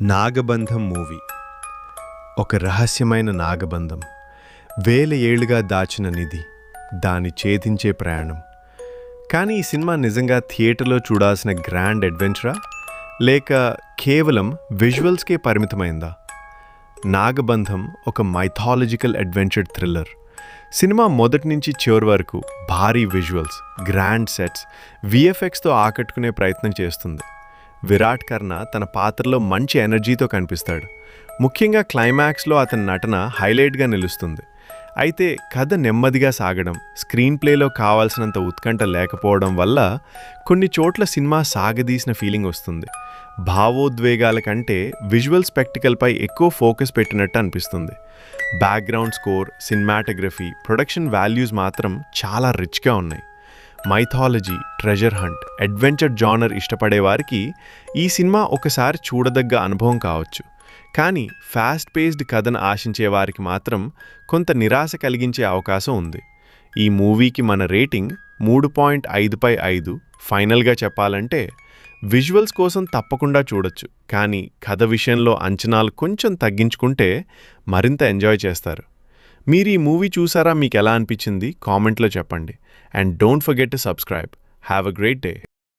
నాగబంధం movie ఒక రహస్యమైన నాగబంధం, వేల ఏళ్లుగా దాచిన నిధి, దాన్ని ఛేదించే ప్రయాణం. కానీ ఈ సినిమా నిజంగా థియేటర్లో చూడాల్సిన గ్రాండ్ అడ్వెంచరా, లేక కేవలం విజువల్స్కే పరిమితమైందా? నాగబంధం ఒక మైథాలజికల్ అడ్వెంచర్ థ్రిల్లర్. సినిమా మొదటి నుంచి చివరి వరకు భారీ విజువల్స్, గ్రాండ్ సెట్స్, విఎఫ్ఎక్స్తో ఆకట్టుకునే ప్రయత్నం చేస్తుంది. విరాట్ కర్ణ తన పాత్రలో మంచి ఎనర్జీతో కనిపిస్తాడు. ముఖ్యంగా క్లైమాక్స్లో అతని నటన హైలైట్గా నిలుస్తుంది. అయితే కథ నెమ్మదిగా సాగడం, స్క్రీన్ ప్లేలో కావాల్సినంత ఉత్కంఠ లేకపోవడం వల్ల కొన్ని చోట్ల సినిమా సాగదీసిన ఫీలింగ్ వస్తుంది. భావోద్వేగాల కంటే విజువల్ స్పెక్టికల్పై ఎక్కువ ఫోకస్ పెట్టినట్టు అనిపిస్తుంది. Background score, cinematography, production values మాత్రం చాలా రిచ్గా ఉన్నాయి. Mythology, treasure hunt, adventure genre ఇష్టపడే వారికి ఈ సినిమా ఒకసారి చూడదగ్గ అనుభవం కావచ్చు. కానీ ఫాస్ట్ పేస్డ్ కథను ఆశించే వారికి మాత్రం కొంత నిరాశ కలిగించే అవకాశం ఉంది. ఈ మూవీకి మన రేటింగ్ 3.5/5. ఫైనల్గా చెప్పాలంటే విజువల్స్ కోసం తప్పకుండా చూడొచ్చు, కానీ కథ విషయంలో అంచనాలు కొంచెం తగ్గించుకుంటే మరింత ఎంజాయ్ చేస్తారు. మీరు ఈ మూవీ చూసారా? మీకు ఎలా అనిపించింది? కామెంట్లో చెప్పండి. And don't forget to subscribe. Have a great day.